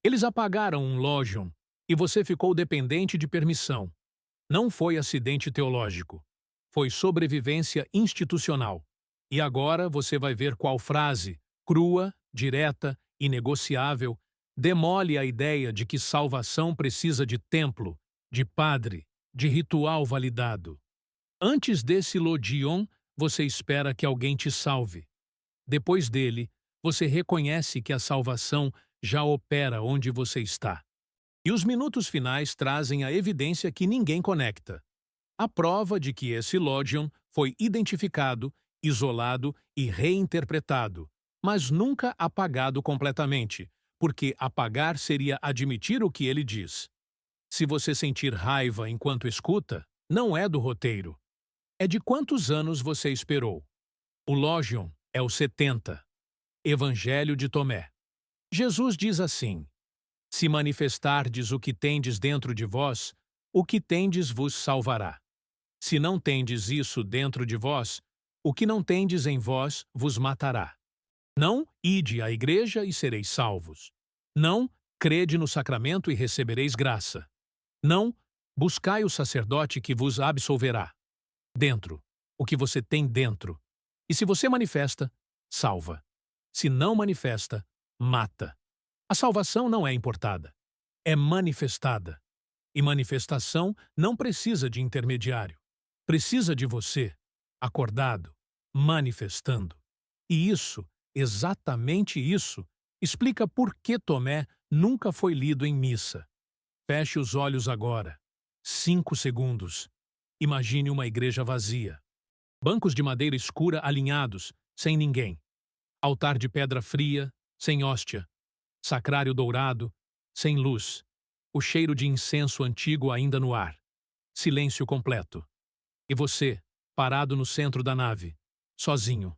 Eles apagaram um Logion e você ficou dependente de permissão. Não foi acidente teológico. Foi sobrevivência institucional. E agora você vai ver qual frase, crua, direta, inegociável, demole a ideia de que salvação precisa de templo, de padre, de ritual validado. Antes desse Lodion, você espera que alguém te salve. Depois dele, você reconhece que a salvação já opera onde você está. E os minutos finais trazem a evidência que ninguém conecta. A prova de que esse Lodion foi identificado, isolado e reinterpretado, mas nunca apagado completamente, porque apagar seria admitir o que ele diz. Se você sentir raiva enquanto escuta, não é do roteiro. É de quantos anos você esperou. O Logion é o 70. Evangelho de Tomé. Jesus diz assim: se manifestardes o que tendes dentro de vós, o que tendes vos salvará. Se não tendes isso dentro de vós, o que não tendes em vós vos matará. Não, ide à igreja e sereis salvos. Não, crede no sacramento e recebereis graça. Não, buscai o sacerdote que vos absolverá. Dentro, o que você tem dentro. E se você manifesta, salva. Se não manifesta, mata. A salvação não é importada, é manifestada. E manifestação não precisa de intermediário. Precisa de você, acordado, manifestando. E isso, exatamente isso, explica por que Tomé nunca foi lido em missa. Feche os olhos agora. 5 segundos. Imagine uma igreja vazia. Bancos de madeira escura alinhados, sem ninguém. Altar de pedra fria, sem hóstia. Sacrário dourado, sem luz. O cheiro de incenso antigo ainda no ar. Silêncio completo. E você, parado no centro da nave, sozinho.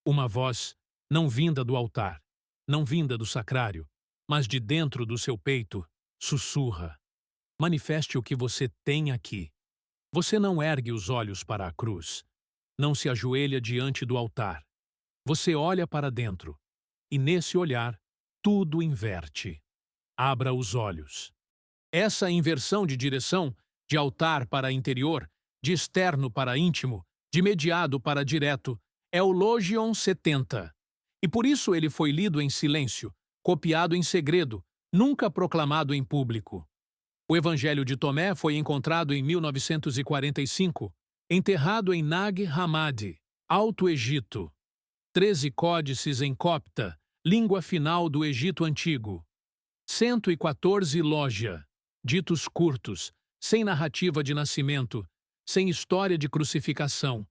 Uma voz, não vinda do altar, não vinda do sacrário, mas de dentro do seu peito, sussurra. Manifeste o que você tem aqui. Você não ergue os olhos para a cruz. Não se ajoelha diante do altar. Você olha para dentro. E nesse olhar, tudo inverte. Abra os olhos. Essa inversão de direção, de altar para interior, de externo para íntimo, de mediado para direto, é o Logion 70. E por isso ele foi lido em silêncio, copiado em segredo, nunca proclamado em público. O Evangelho de Tomé foi encontrado em 1945, enterrado em Nag Hammadi, Alto Egito. 13 códices em copta, língua final do Egito Antigo. 114 logia, ditos curtos, sem narrativa de nascimento, sem história de crucificação,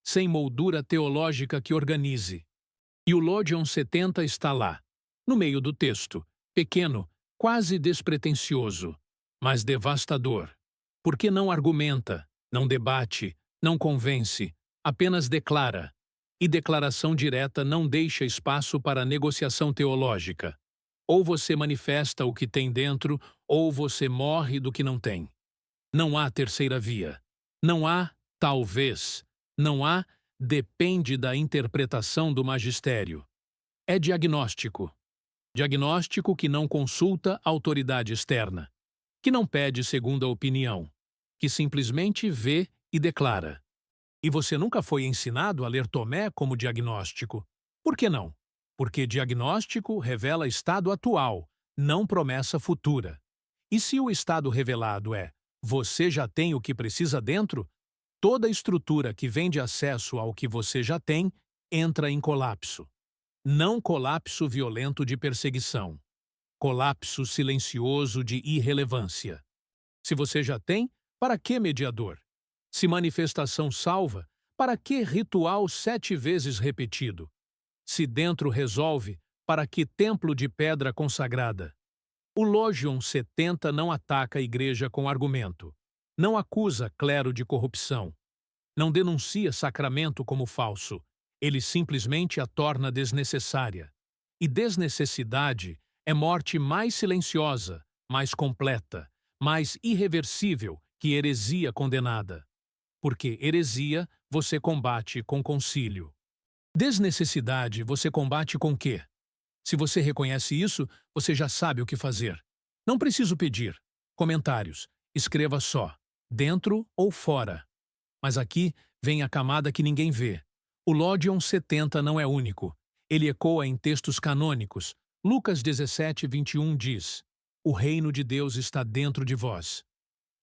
sem moldura teológica que organize. E o Logion 70 está lá, no meio do texto, pequeno, quase despretensioso, mas devastador, porque não argumenta, não debate, não convence, apenas declara. E declaração direta não deixa espaço para negociação teológica. Ou você manifesta o que tem dentro, ou você morre do que não tem. Não há terceira via. Não há talvez. Não há depende da interpretação do magistério. É diagnóstico. Diagnóstico que não consulta autoridade externa, que não pede segunda opinião, que simplesmente vê e declara. E você nunca foi ensinado a ler Tomé como diagnóstico. Por que não? Porque diagnóstico revela estado atual, não promessa futura. E se o estado revelado é você já tem o que precisa dentro, toda estrutura que vem de acesso ao que você já tem entra em colapso. Não colapso violento de perseguição. Colapso silencioso de irrelevância. Se você já tem, para que mediador? Se manifestação salva, para que ritual 7 vezes repetido? Se dentro resolve, para que templo de pedra consagrada? O Logion 70 não ataca a igreja com argumento. Não acusa clero de corrupção. Não denuncia sacramento como falso. Ele simplesmente a torna desnecessária. E desnecessidade é morte mais silenciosa, mais completa, mais irreversível que heresia condenada. Porque heresia você combate com concílio. Desnecessidade você combate com quê? Se você reconhece isso, você já sabe o que fazer. Não preciso pedir. Comentários. Escreva só. Dentro ou fora. Mas aqui vem a camada que ninguém vê. O Lógion 70 não é único. Ele ecoa em textos canônicos. Lucas 17, 21 diz: O reino de Deus está dentro de vós.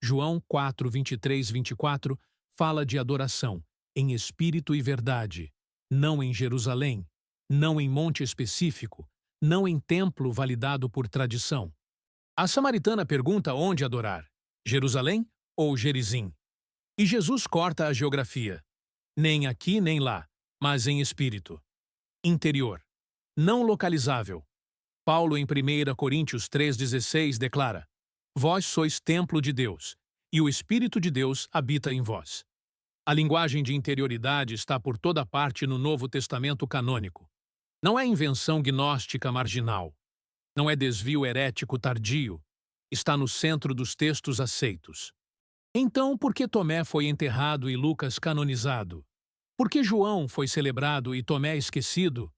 João 4, 23, 24 fala de adoração, em espírito e verdade, não em Jerusalém, não em monte específico, não em templo validado por tradição. A samaritana pergunta onde adorar, Jerusalém ou Gerizim? E Jesus corta a geografia. Nem aqui nem lá, mas em espírito. Interior. Não localizável. Paulo, em 1 Coríntios 3,16, declara: Vós sois templo de Deus, e o Espírito de Deus habita em vós. A linguagem de interioridade está por toda parte no Novo Testamento canônico. Não é invenção gnóstica marginal. Não é desvio herético tardio. Está no centro dos textos aceitos. Então, por que Tomé foi enterrado e Lucas canonizado? Por que João foi celebrado e Tomé esquecido?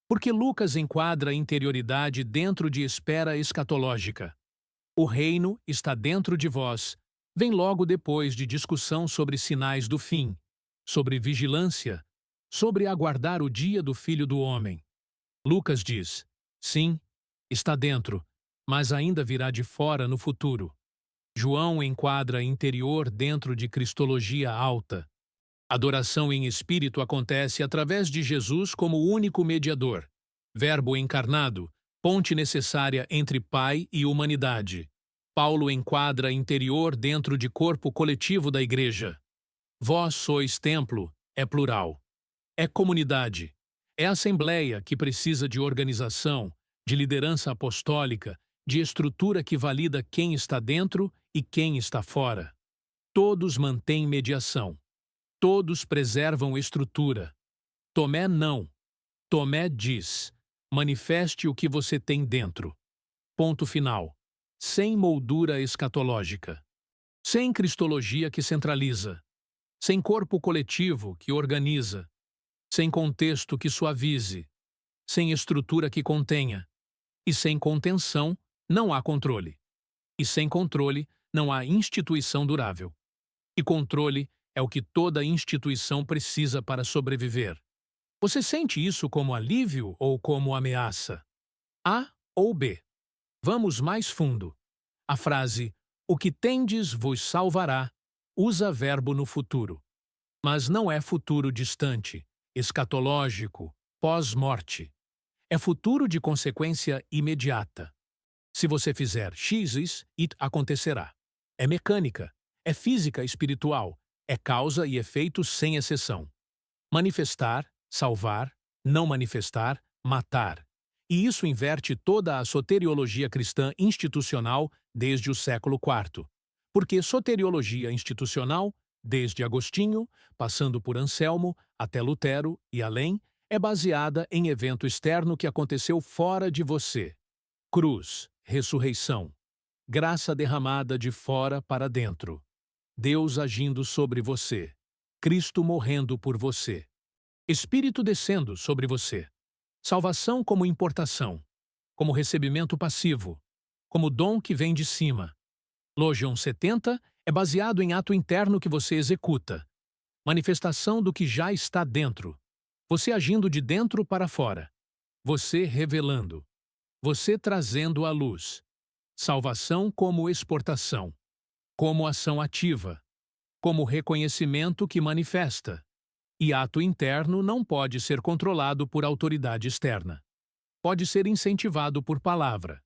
Porque Lucas enquadra a interioridade dentro de espera escatológica. O reino está dentro de vós. Vem logo depois de discussão sobre sinais do fim, sobre vigilância, sobre aguardar o dia do Filho do Homem. Lucas diz: sim, está dentro, mas ainda virá de fora no futuro. João enquadra interior dentro de cristologia alta. Adoração em espírito acontece através de Jesus como único mediador, Verbo encarnado, ponte necessária entre Pai e humanidade. Paulo enquadra interior dentro de corpo coletivo da Igreja. Vós sois templo, é plural. É comunidade. É assembleia que precisa de organização, de liderança apostólica, de estrutura que valida quem está dentro e quem está fora. Todos mantêm mediação. Todos preservam estrutura. Tomé não. Tomé diz: manifeste o que você tem dentro. Ponto final. Sem moldura escatológica. Sem cristologia que centraliza. Sem corpo coletivo que organiza. Sem contexto que suavize. Sem estrutura que contenha. E sem contenção, não há controle. E sem controle, não há instituição durável. E controle é o que toda instituição precisa para sobreviver. Você sente isso como alívio ou como ameaça? A ou B? Vamos mais fundo. A frase "o que tendes vos salvará" usa verbo no futuro. Mas não é futuro distante, escatológico, pós-morte. É futuro de consequência imediata. Se você fizer X, it acontecerá. É mecânica, é física espiritual, é causa e efeito sem exceção. Manifestar, salvar, não manifestar, matar. E isso inverte toda a soteriologia cristã institucional desde o século IV. Porque soteriologia institucional, desde Agostinho, passando por Anselmo, até Lutero e além, é baseada em evento externo que aconteceu fora de você. Cruz, ressurreição. Graça derramada de fora para dentro. Deus agindo sobre você. Cristo morrendo por você. Espírito descendo sobre você. Salvação como importação, como recebimento passivo, como dom que vem de cima. Lógion 70 é baseado em ato interno que você executa. Manifestação do que já está dentro. Você agindo de dentro para fora. Você revelando. Você trazendo à luz. Salvação como exportação. Como ação ativa. Como reconhecimento que manifesta. E ato interno não pode ser controlado por autoridade externa. Pode ser incentivado por palavra.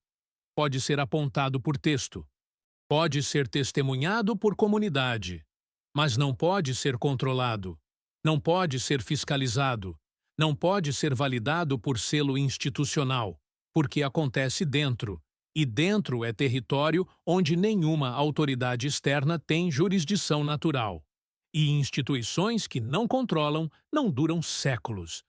Pode ser apontado por texto. Pode ser testemunhado por comunidade. Mas não pode ser controlado. Não pode ser fiscalizado. Não pode ser validado por selo institucional, porque acontece dentro. E dentro é território onde nenhuma autoridade externa tem jurisdição natural. E instituições que não controlam não duram séculos.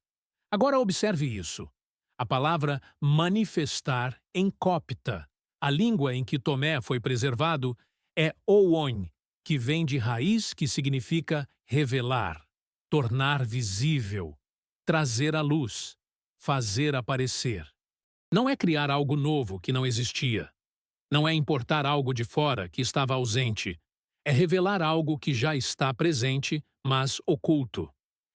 Agora observe isso. A palavra manifestar em cópita, a língua em que Tomé foi preservado, é ouon, que vem de raiz que significa revelar, tornar visível, trazer à luz, fazer aparecer. Não é criar algo novo que não existia. Não é importar algo de fora que estava ausente. É revelar algo que já está presente, mas oculto.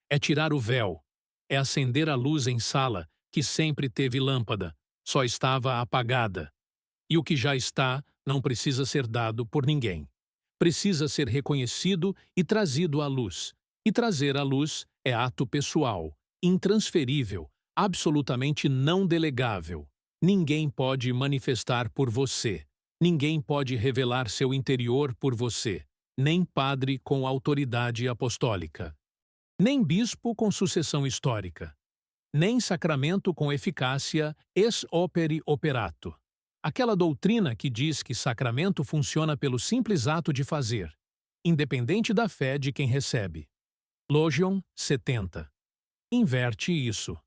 É tirar o véu. É acender a luz em sala que sempre teve lâmpada, só estava apagada. E o que já está não precisa ser dado por ninguém. Precisa ser reconhecido e trazido à luz. E trazer à luz é ato pessoal, intransferível, absolutamente não delegável. Ninguém pode manifestar por você. Ninguém pode revelar seu interior por você. Nem padre com autoridade apostólica. Nem bispo com sucessão histórica. Nem sacramento com eficácia ex opere operato. Aquela doutrina que diz que sacramento funciona pelo simples ato de fazer, independente da fé de quem recebe. Logion 70. Inverte isso.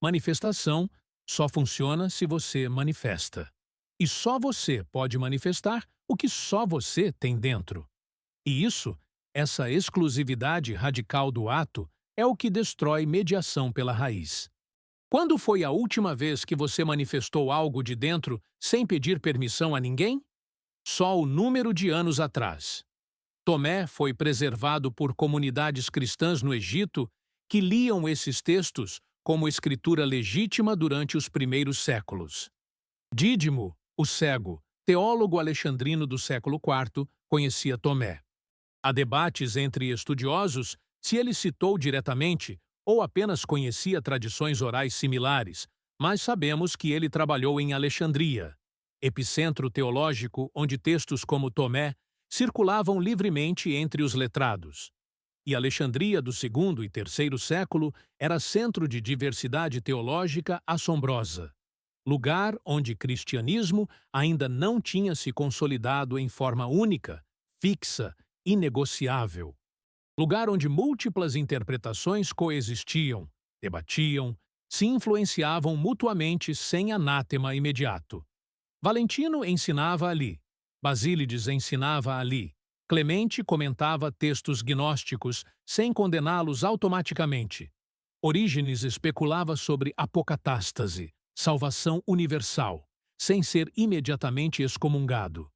Manifestação só funciona se você manifesta. E só você pode manifestar o que só você tem dentro. E isso, essa exclusividade radical do ato, é o que destrói mediação pela raiz. Quando foi a última vez que você manifestou algo de dentro sem pedir permissão a ninguém? Só o número de anos atrás. Tomé foi preservado por comunidades cristãs no Egito que liam esses textos como escritura legítima durante os primeiros séculos. Dídimo, o cego, teólogo alexandrino do século IV, conhecia Tomé. Há debates entre estudiosos se ele citou diretamente ou apenas conhecia tradições orais similares, mas sabemos que ele trabalhou em Alexandria, epicentro teológico onde textos como Tomé circulavam livremente entre os letrados. E Alexandria do segundo e terceiro século era centro de diversidade teológica assombrosa, lugar onde cristianismo ainda não tinha se consolidado em forma única, fixa, inegociável. Lugar onde múltiplas interpretações coexistiam, debatiam, se influenciavam mutuamente sem anátema imediato. Valentino ensinava ali, Basílides ensinava ali, Clemente comentava textos gnósticos sem condená-los automaticamente. Orígenes especulava sobre apocatástase, salvação universal, sem ser imediatamente excomungado.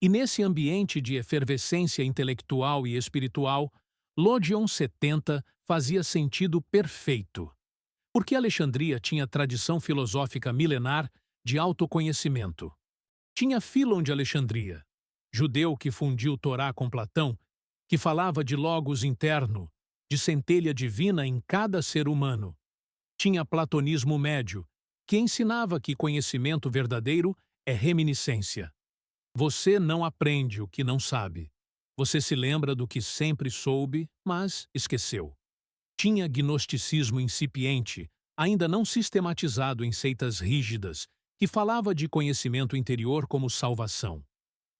E nesse ambiente de efervescência intelectual e espiritual, Logion 70 fazia sentido perfeito. Porque Alexandria tinha tradição filosófica milenar de autoconhecimento. Tinha Fílon de Alexandria, judeu que fundiu Torá com Platão, que falava de logos interno, de centelha divina em cada ser humano. Tinha platonismo médio, que ensinava que conhecimento verdadeiro é reminiscência. Você não aprende o que não sabe. Você se lembra do que sempre soube, mas esqueceu. Tinha gnosticismo incipiente, ainda não sistematizado em seitas rígidas, que falava de conhecimento interior como salvação.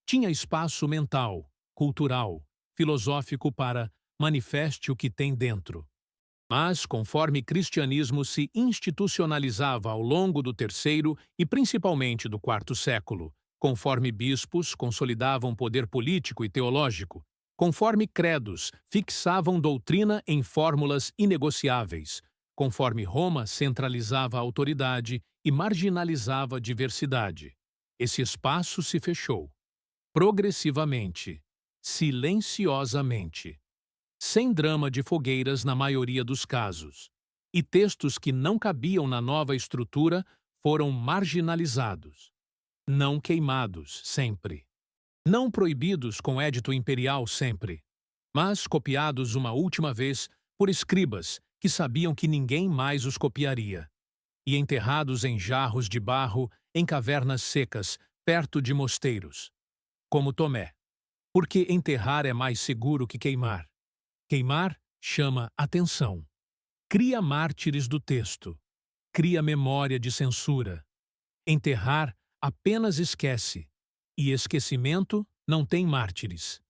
Tinha espaço mental, cultural, filosófico para manifeste o que tem dentro. Mas, conforme cristianismo se institucionalizava ao longo do terceiro e principalmente do quarto século, conforme bispos consolidavam poder político e teológico, conforme credos fixavam doutrina em fórmulas inegociáveis, conforme Roma centralizava a autoridade e marginalizava a diversidade, esse espaço se fechou. Progressivamente, silenciosamente, sem drama de fogueiras na maioria dos casos, e textos que não cabiam na nova estrutura foram marginalizados. Não queimados, sempre. Não proibidos com édito imperial, sempre. Mas copiados uma última vez por escribas que sabiam que ninguém mais os copiaria. E enterrados em jarros de barro, em cavernas secas, perto de mosteiros. Como Tomé. Porque enterrar é mais seguro que queimar. Queimar chama atenção. Cria mártires do texto. Cria memória de censura. Enterrar apenas esquece, e esquecimento não tem mártires,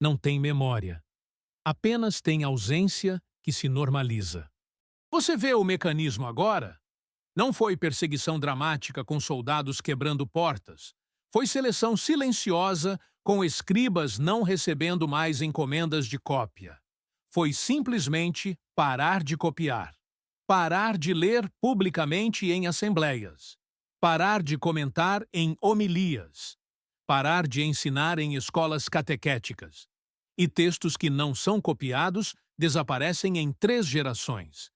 não tem memória. Apenas tem ausência que se normaliza. Você vê o mecanismo agora? Não foi perseguição dramática com soldados quebrando portas. Foi seleção silenciosa com escribas não recebendo mais encomendas de cópia. Foi simplesmente parar de copiar. Parar de ler publicamente em assembleias. parar de comentar em homilias, parar de ensinar em escolas catequéticas. E textos que não são copiados desaparecem em 3 gerações.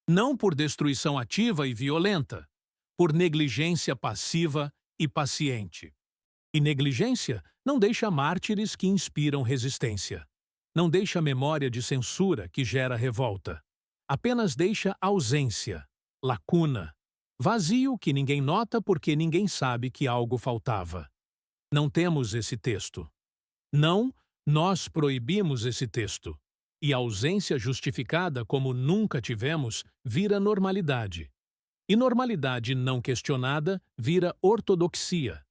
Não por destruição ativa e violenta, por negligência passiva e paciente. E negligência não deixa mártires que inspiram resistência. Não deixa memória de censura que gera revolta. Apenas deixa ausência, lacuna, vazio que ninguém nota porque ninguém sabe que algo faltava. Não temos esse texto. Não, nós proibimos esse texto. E a ausência justificada como nunca tivemos vira normalidade. E normalidade não questionada vira ortodoxia.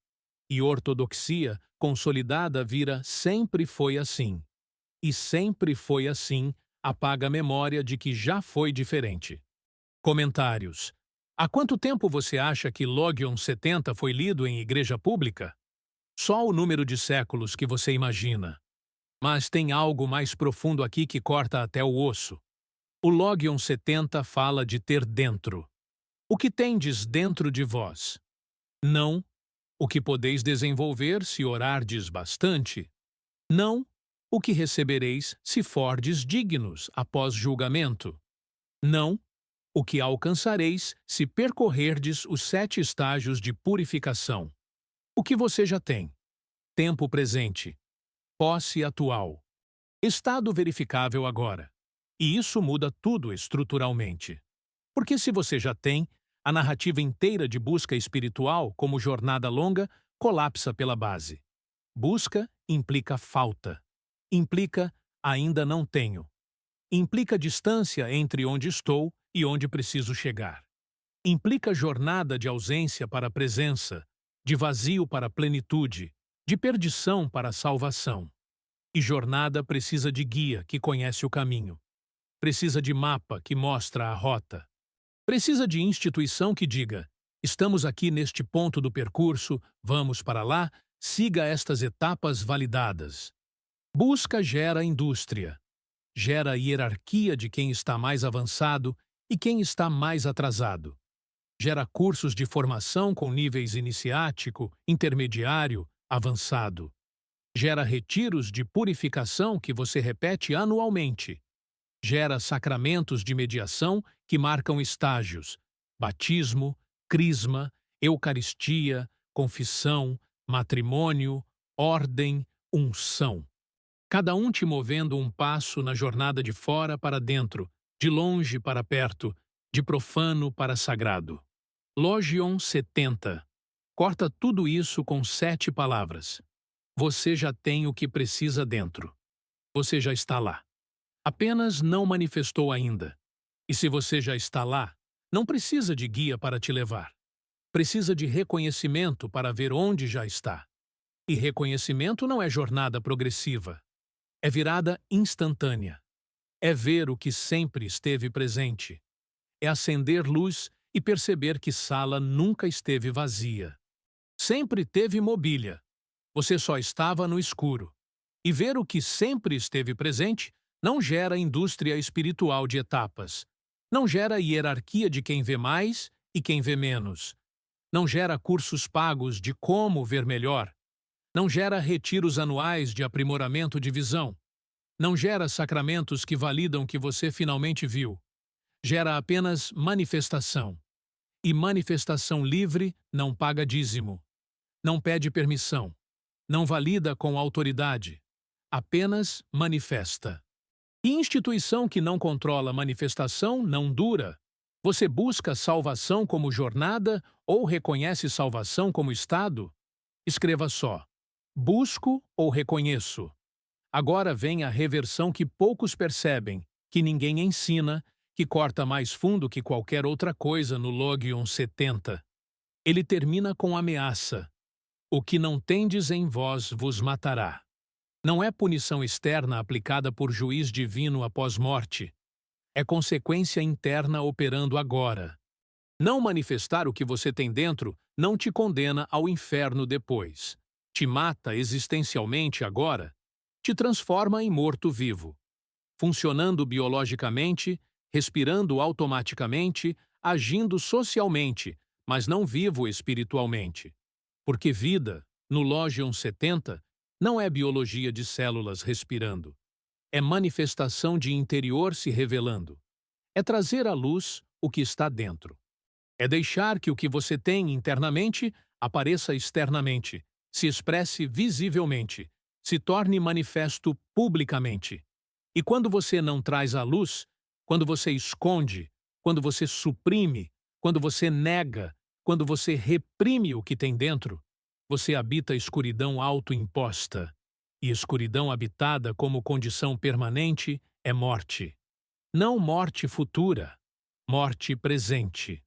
E ortodoxia consolidada vira sempre foi assim. E sempre foi assim apaga a memória de que já foi diferente. Comentários. Há quanto tempo você acha que Logion 70 foi lido em igreja pública? Só o número de séculos que você imagina. Mas tem algo mais profundo aqui que corta até o osso. O Logion 70 fala de ter dentro. O que tendes dentro de vós? Não. O que podeis desenvolver se orardes bastante? Não. O que recebereis se fordes dignos após julgamento? Não. O que alcançareis se percorrerdes os 7 estágios de purificação? O que você já tem? Tempo presente. Posse atual. Estado verificável agora. E isso muda tudo estruturalmente. Porque se você já tem, a narrativa inteira de busca espiritual, como jornada longa, colapsa pela base. Busca implica falta. Implica ainda não tenho. Implica distância entre onde estou e onde preciso chegar. Implica jornada de ausência para a presença, de vazio para a plenitude, de perdição para a salvação. E jornada precisa de guia que conhece o caminho. Precisa de mapa que mostra a rota. Precisa de instituição que diga: estamos aqui neste ponto do percurso, vamos para lá, siga estas etapas validadas. Busca gera indústria. Gera hierarquia de quem está mais avançado e quem está mais atrasado. Gera cursos de formação com níveis iniciático, intermediário, avançado. Gera retiros de purificação que você repete anualmente. Gera sacramentos de mediação que marcam estágios: batismo, crisma, eucaristia, confissão, matrimônio, ordem, unção. Cada um te movendo um passo na jornada de fora para dentro, de longe para perto, de profano para sagrado. Logion 70. Corta tudo isso com 7 palavras. Você já tem o que precisa dentro. Você já está lá. Apenas não manifestou ainda. E se você já está lá, não precisa de guia para te levar. Precisa de reconhecimento para ver onde já está. E reconhecimento não é jornada progressiva. É virada instantânea. É ver o que sempre esteve presente. É acender luz e perceber que sala nunca esteve vazia. Sempre teve mobília. Você só estava no escuro. E ver o que sempre esteve presente não gera indústria espiritual de etapas. Não gera hierarquia de quem vê mais e quem vê menos. Não gera cursos pagos de como ver melhor. Não gera retiros anuais de aprimoramento de visão. Não gera sacramentos que validam que você finalmente viu. Gera apenas manifestação. E manifestação livre não paga dízimo. Não pede permissão. Não valida com autoridade. Apenas manifesta. E instituição que não controla manifestação não dura. Você busca salvação como jornada ou reconhece salvação como estado? Escreva só: busco ou reconheço. Agora vem a reversão que poucos percebem, que ninguém ensina, que corta mais fundo que qualquer outra coisa no Logion 70. Ele termina com ameaça. O que não tendes em vós vos matará. Não é punição externa aplicada por juiz divino após morte. É consequência interna operando agora. Não manifestar o que você tem dentro não te condena ao inferno depois. Te mata existencialmente agora. Te transforma em morto-vivo. Funcionando biologicamente, respirando automaticamente, agindo socialmente, mas não vivo espiritualmente. Porque vida, no Logion 70, não é biologia de células respirando. É manifestação de interior se revelando. É trazer à luz o que está dentro. É deixar que o que você tem internamente apareça externamente, se expresse visivelmente, se torne manifesto publicamente. E quando você não traz à luz, quando você esconde, quando você suprime, quando você nega, quando você reprime o que tem dentro, você habita escuridão autoimposta. E escuridão habitada como condição permanente é morte. Não morte futura, morte presente.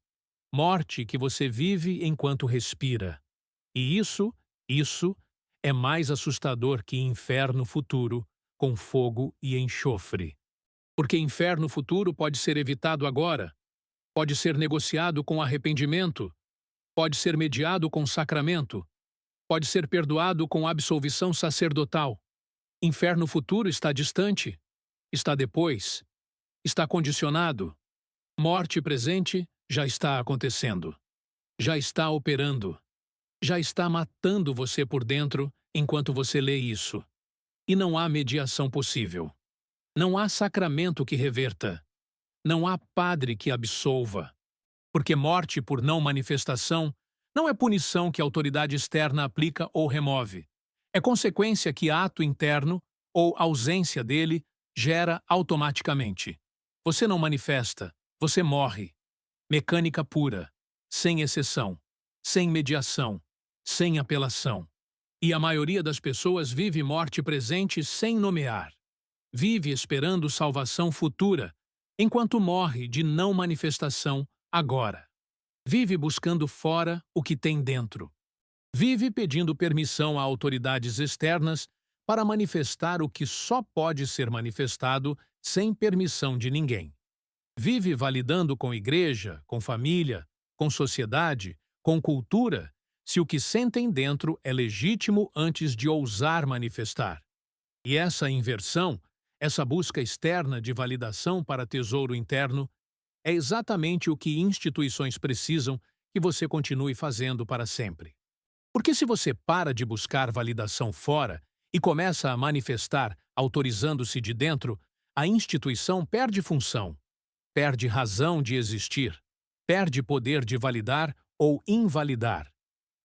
Morte que você vive enquanto respira. E isso é mais assustador que inferno futuro, com fogo e enxofre. Porque inferno futuro pode ser evitado agora, pode ser negociado com arrependimento, pode ser mediado com sacramento, pode ser perdoado com absolvição sacerdotal. Inferno futuro está distante, está depois, está condicionado. Morte presente já está acontecendo, já está operando, já está matando você por dentro enquanto você lê isso. E não há mediação possível. Não há sacramento que reverta. Não há padre que absolva. Porque morte por não manifestação não é punição que a autoridade externa aplica ou remove. É consequência que ato interno, ou ausência dele, gera automaticamente. Você não manifesta, você morre. Mecânica pura, sem exceção, sem mediação, sem apelação. E a maioria das pessoas vive morte presente sem nomear. Vive esperando salvação futura, enquanto morre de não manifestação agora. Vive buscando fora o que tem dentro. Vive pedindo permissão a autoridades externas para manifestar o que só pode ser manifestado sem permissão de ninguém. Vive validando com igreja, com família, com sociedade, com cultura, se o que sentem dentro é legítimo antes de ousar manifestar. E essa inversão, essa busca externa de validação para tesouro interno, é exatamente o que instituições precisam que você continue fazendo para sempre. Porque se você para de buscar validação fora e começa a manifestar autorizando-se de dentro, a instituição perde função, perde razão de existir, perde poder de validar ou invalidar,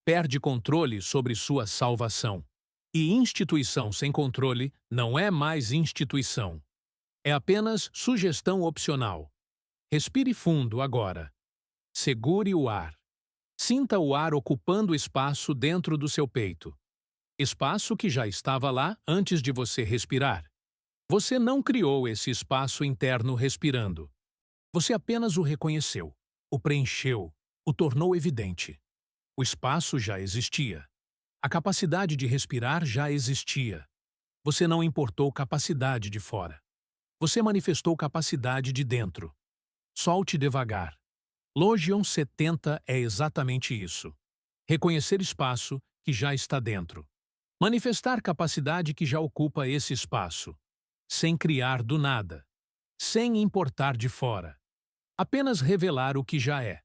perde controle sobre sua salvação. E instituição sem controle não é mais instituição. É apenas sugestão opcional. Respire fundo agora. Segure o ar. Sinta o ar ocupando espaço dentro do seu peito. Espaço que já estava lá antes de você respirar. Você não criou esse espaço interno respirando. Você apenas o reconheceu, o preencheu, o tornou evidente. O espaço já existia. A capacidade de respirar já existia. Você não importou capacidade de fora. Você manifestou capacidade de dentro. Solte devagar. Logion 70 é exatamente isso. Reconhecer espaço que já está dentro. Manifestar capacidade que já ocupa esse espaço. Sem criar do nada. Sem importar de fora. Apenas revelar o que já é.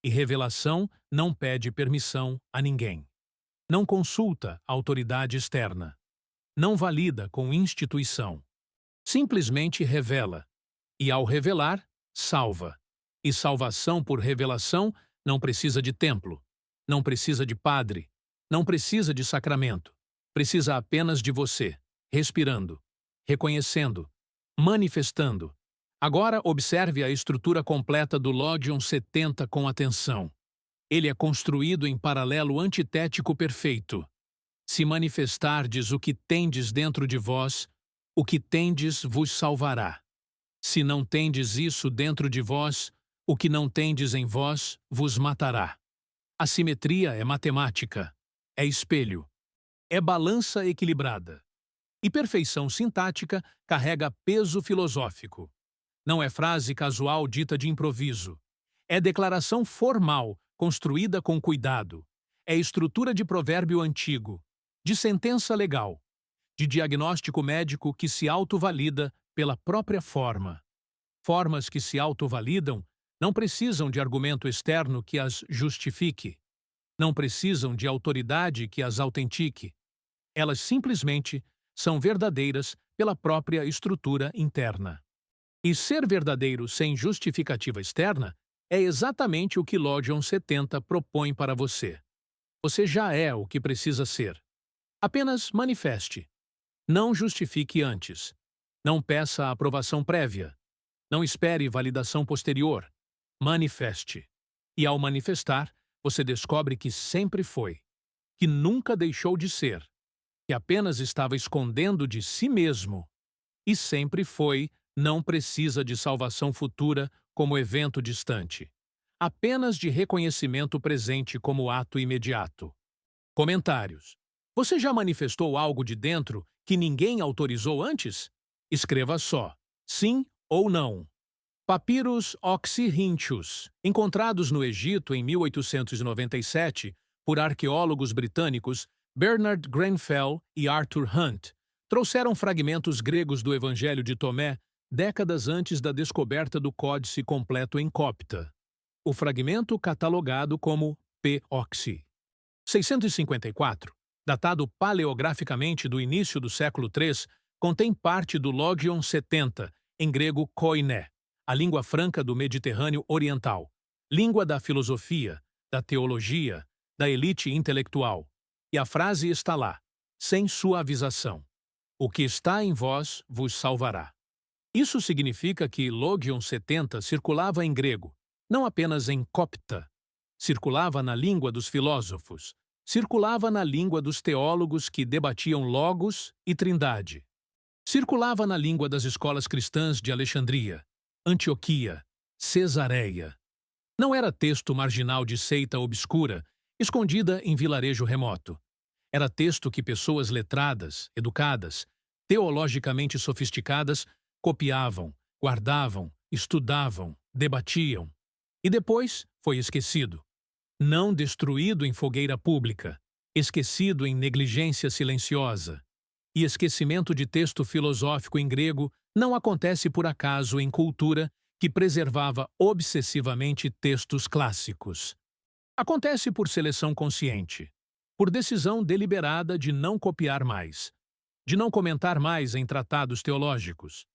E revelação não pede permissão a ninguém. Não consulta a autoridade externa. Não valida com instituição. Simplesmente revela. E ao revelar, salva. E salvação por revelação não precisa de templo, não precisa de padre, não precisa de sacramento. Precisa apenas de você, respirando, reconhecendo, manifestando. Agora observe a estrutura completa do Logion 70 com atenção. Ele é construído em paralelo antitético perfeito. Se manifestardes o que tendes dentro de vós, o que tendes vos salvará. Se não tendes isso dentro de vós, o que não tendes em vós vos matará. A simetria é matemática, é espelho, é balança equilibrada. E perfeição sintática carrega peso filosófico. Não é frase casual dita de improviso. É declaração formal, construída com cuidado. É estrutura de provérbio antigo, de sentença legal, de diagnóstico médico que se autovalida pela própria forma. Formas que se autovalidam Não precisam de argumento externo que as justifique. Não precisam de autoridade que as autentique. Elas simplesmente são verdadeiras pela própria estrutura interna. E ser verdadeiro sem justificativa externa é exatamente o que Logion 70 propõe para você. Você já é o que precisa ser. Apenas manifeste. Não justifique antes. Não peça aprovação prévia. Não espere validação posterior. Manifeste. E ao manifestar, você descobre que sempre foi, que nunca deixou de ser, que apenas estava escondendo de si mesmo. E sempre foi, não precisa de salvação futura como evento distante. Apenas de reconhecimento presente como ato imediato. Comentários. Você já manifestou algo de dentro que ninguém autorizou antes? Escreva só, sim ou não. Papiros oxyrhynchus, encontrados no Egito em 1897 por arqueólogos britânicos Bernard Grenfell e Arthur Hunt, trouxeram fragmentos gregos do Evangelho de Tomé décadas antes da descoberta do códice completo em copta. O fragmento catalogado como P-Oxy. 654, datado paleograficamente do início do século III, contém parte do Logion 70, em grego koiné, a língua franca do Mediterrâneo Oriental, língua da filosofia, da teologia, da elite intelectual. E a frase está lá, sem suavização. O que está em vós vos salvará. Isso significa que Logion 70 circulava em grego, não apenas em copta. Circulava na língua dos filósofos, circulava na língua dos teólogos que debatiam Logos e Trindade. Circulava na língua das escolas cristãs de Alexandria, Antioquia, Cesareia. Não era texto marginal de seita obscura, escondida em vilarejo remoto. Era texto que pessoas letradas, educadas, teologicamente sofisticadas, copiavam, guardavam, estudavam, debatiam. E depois foi esquecido. Não destruído em fogueira pública, esquecido em negligência silenciosa. E esquecimento de texto filosófico em grego não acontece por acaso em cultura que preservava obsessivamente textos clássicos. Acontece por seleção consciente, por decisão deliberada de não copiar mais, de não comentar mais em tratados teológicos,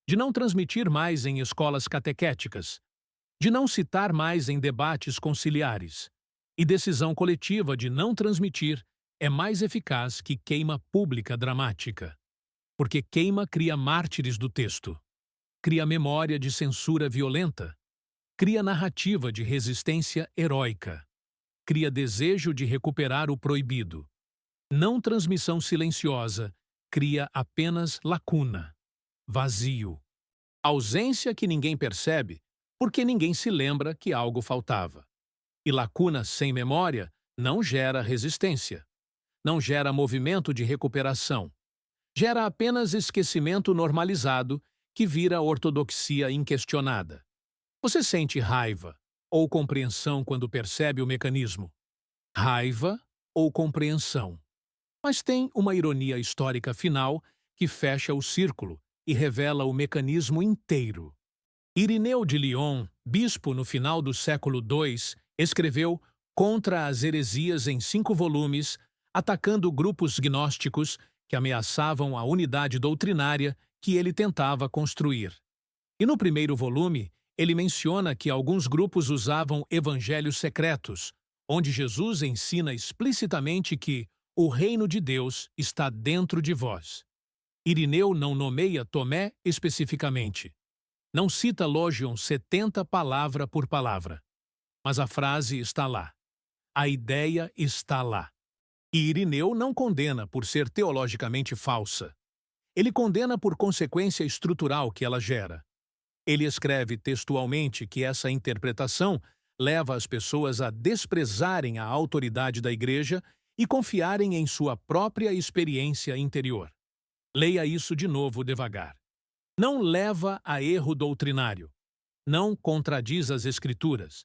de não transmitir mais em escolas catequéticas, de não citar mais em debates conciliares, e decisão coletiva de não transmitir é mais eficaz que queima pública dramática. Porque queima cria mártires do texto, cria memória de censura violenta, cria narrativa de resistência heróica, cria desejo de recuperar o proibido. Não transmissão silenciosa cria apenas lacuna, vazio, ausência que ninguém percebe porque ninguém se lembra que algo faltava. E lacuna sem memória não gera resistência, não gera movimento de recuperação. Gera apenas esquecimento normalizado que vira ortodoxia inquestionada. Você sente raiva ou compreensão quando percebe o mecanismo? Raiva ou compreensão. Mas tem uma ironia histórica final que fecha o círculo e revela o mecanismo inteiro. Irineu de Lyon, bispo no final do século II, escreveu Contra as heresias em 5 volumes, atacando grupos gnósticos que ameaçavam a unidade doutrinária que ele tentava construir. E no primeiro volume, ele menciona que alguns grupos usavam evangelhos secretos, onde Jesus ensina explicitamente que o reino de Deus está dentro de vós. Irineu não nomeia Tomé especificamente. Não cita Logion 70 palavra por palavra. Mas a frase está lá. A ideia está lá. E Irineu não condena por ser teologicamente falsa. Ele condena por consequência estrutural que ela gera. Ele escreve textualmente que essa interpretação leva as pessoas a desprezarem a autoridade da Igreja e confiarem em sua própria experiência interior. Leia isso de novo devagar. Não leva a erro doutrinário. Não contradiz as Escrituras.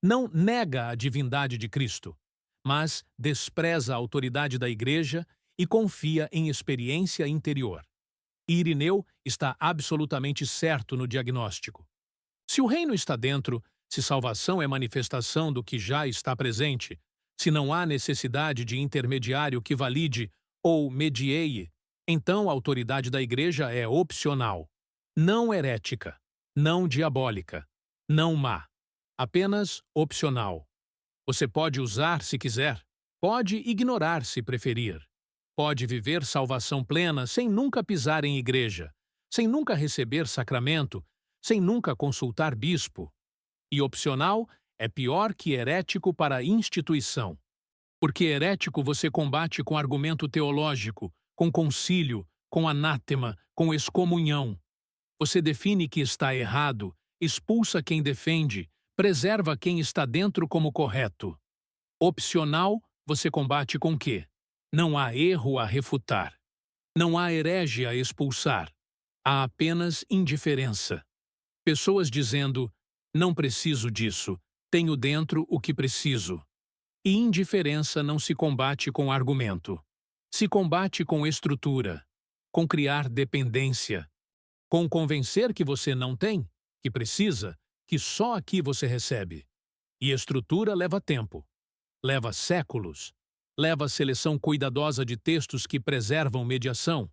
Não nega a divindade de Cristo, mas despreza a autoridade da Igreja e confia em experiência interior. E Irineu está absolutamente certo no diagnóstico. Se o reino está dentro, Se salvação é manifestação do que já está presente, se não há necessidade de intermediário que valide ou medie, então a autoridade da Igreja é opcional, não herética, não diabólica, não má, apenas opcional. Você pode usar se quiser, pode ignorar se preferir. Pode viver salvação plena sem nunca pisar em igreja, sem nunca receber sacramento, sem nunca consultar bispo. E opcional é pior que herético para a instituição. Porque herético você combate com argumento teológico, com concílio, com anátema, com excomunhão. Você define que está errado, expulsa quem defende, preserva quem está dentro como correto. Opcional você combate com quê? Não há erro a refutar. Não há herege a expulsar. Há apenas indiferença. Pessoas dizendo, não preciso disso, tenho dentro o que preciso. E indiferença não se combate com argumento. Se combate com estrutura, com criar dependência, com convencer que você não tem, que precisa, que só aqui você recebe. E estrutura leva tempo, leva séculos, leva seleção cuidadosa de textos que preservam mediação,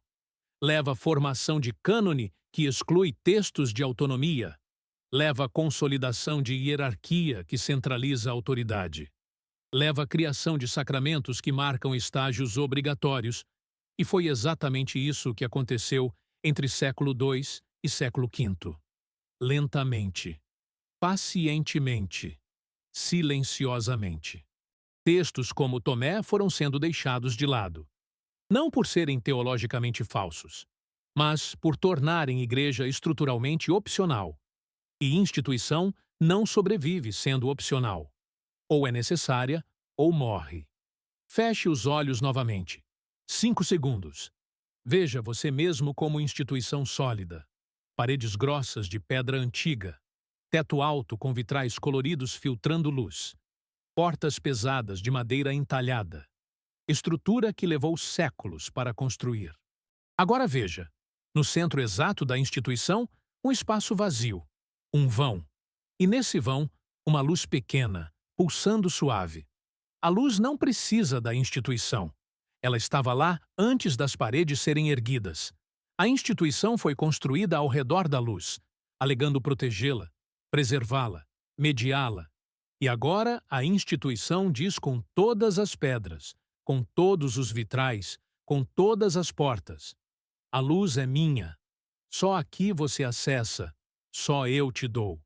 leva formação de cânone que exclui textos de autonomia, leva consolidação de hierarquia que centraliza a autoridade, leva criação de sacramentos que marcam estágios obrigatórios, e foi exatamente isso que aconteceu entre século II e século V. Lentamente, pacientemente, silenciosamente. Textos como Tomé foram sendo deixados de lado. Não por serem teologicamente falsos, mas por tornarem igreja estruturalmente opcional. E instituição não sobrevive sendo opcional. Ou é necessária, ou morre. Feche os olhos novamente. 5 segundos. Veja você mesmo como instituição sólida. Paredes grossas de pedra antiga. Teto alto com vitrais coloridos filtrando luz. Portas pesadas de madeira entalhada. Estrutura que levou séculos para construir. Agora veja, no centro exato da instituição, um espaço vazio, um vão. E nesse vão, uma luz pequena, pulsando suave. A luz não precisa da instituição. Ela estava lá antes das paredes serem erguidas. A instituição foi construída ao redor da luz, alegando protegê-la, preservá-la, mediá-la. E agora a instituição diz com todas as pedras, com todos os vitrais, com todas as portas: a luz é minha. Só aqui você acessa, só eu te dou.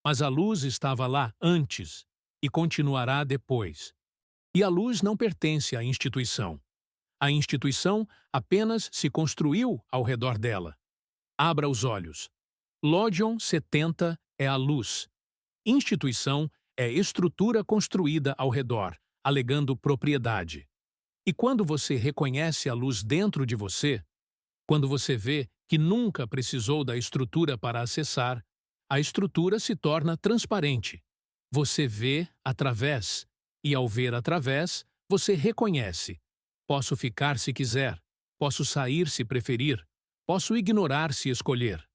Mas a luz estava lá antes e continuará depois. E a luz não pertence à instituição. A instituição apenas se construiu ao redor dela. Abra os olhos. Lodion 70 é a luz. Instituição é estrutura construída ao redor, alegando propriedade. E quando você reconhece a luz dentro de você, quando você vê que nunca precisou da estrutura para acessar, a estrutura se torna transparente. Você vê através, e ao ver através, você reconhece. Posso ficar se quiser, posso sair se preferir, posso ignorar se escolher.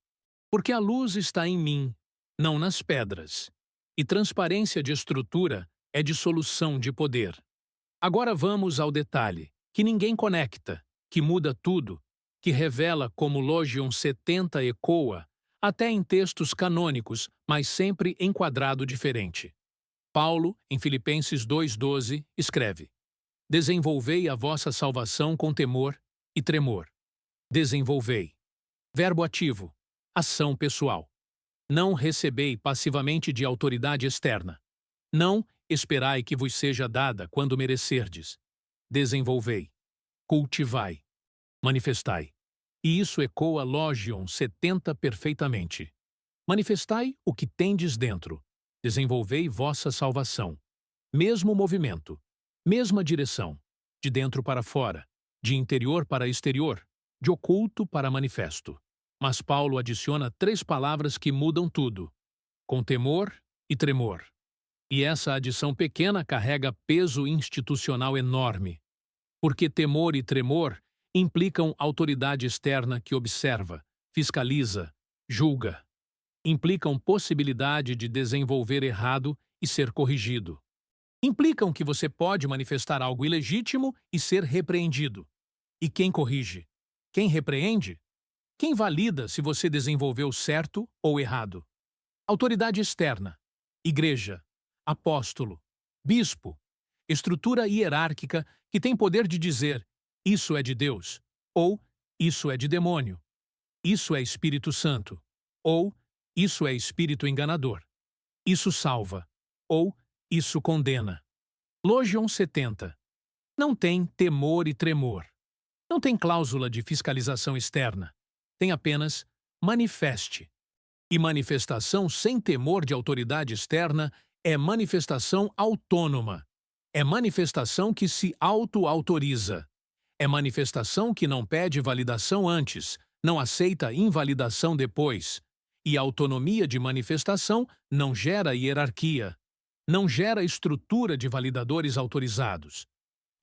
Porque a luz está em mim, não nas pedras. E transparência de estrutura é dissolução de poder. Agora vamos ao detalhe, que ninguém conecta, que muda tudo, que revela como Lodion 70 ecoa, até em textos canônicos, mas sempre enquadrado diferente. Paulo, em Filipenses 2,12, escreve: desenvolvei a vossa salvação com temor e tremor. Desenvolvei. Verbo ativo. Ação pessoal. Não recebei passivamente de autoridade externa. Não esperai que vos seja dada quando merecerdes. Desenvolvei. Cultivai. Manifestai. E isso ecoa Lodion 70 perfeitamente. Manifestai o que tendes dentro. Desenvolvei vossa salvação. Mesmo movimento. Mesma direção, de dentro para fora, de interior para exterior, de oculto para manifesto. Mas Paulo adiciona 3 palavras que mudam tudo: com temor e tremor. E essa adição pequena carrega peso institucional enorme, porque temor e tremor implicam autoridade externa que observa, fiscaliza, julga. implicam possibilidade de desenvolver errado e ser corrigido. Implicam que você pode manifestar algo ilegítimo e ser repreendido. E quem corrige? Quem repreende? Quem valida se você desenvolveu certo ou errado? Autoridade externa, igreja, apóstolo, bispo, estrutura hierárquica que tem poder de dizer isso é de Deus, ou isso é de demônio, isso é Espírito Santo, ou isso é espírito enganador, isso salva, ou isso condena. Logion 70. Não tem temor e tremor. Não tem cláusula de fiscalização externa. Tem apenas manifeste. E manifestação sem temor de autoridade externa é manifestação autônoma. É manifestação que se auto-autoriza. É manifestação que não pede validação antes, não aceita invalidação depois. E a autonomia de manifestação não gera hierarquia. Não gera estrutura de validadores autorizados.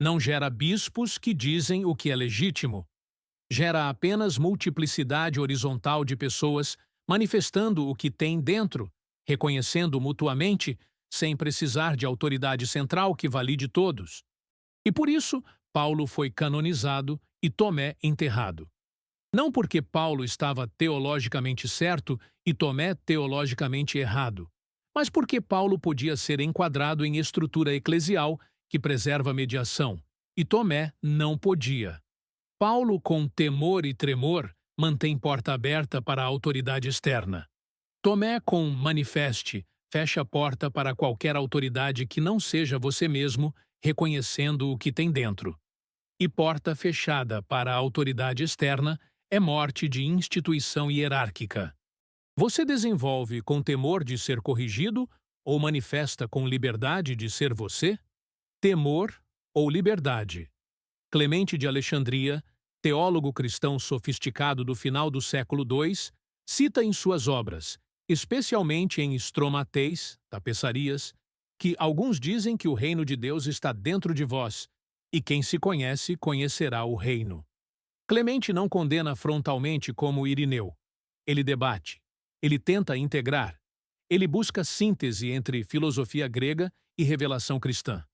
Não gera bispos que dizem o que é legítimo. Gera apenas multiplicidade horizontal de pessoas manifestando o que tem dentro, reconhecendo mutuamente, sem precisar de autoridade central que valide todos. E por isso, Paulo foi canonizado e Tomé enterrado. Não porque Paulo estava teologicamente certo e Tomé teologicamente errado, mas porque Paulo podia ser enquadrado em estrutura eclesial que preserva a mediação, e Tomé não podia. Paulo, com temor e tremor, mantém porta aberta para a autoridade externa. Tomé, com manifeste, fecha a porta para qualquer autoridade que não seja você mesmo, reconhecendo o que tem dentro. E porta fechada para a autoridade externa é morte de instituição hierárquica. Você desenvolve com temor de ser corrigido ou manifesta com liberdade de ser você? Temor ou liberdade? Clemente de Alexandria, teólogo cristão sofisticado do final do século II, cita em suas obras, especialmente em Stromateis, tapeçarias, que alguns dizem que o reino de Deus está dentro de vós, e quem se conhece, conhecerá o reino. Clemente não condena frontalmente como Irineu. Ele debate. Ele tenta integrar. Ele busca síntese entre filosofia grega e revelação cristã.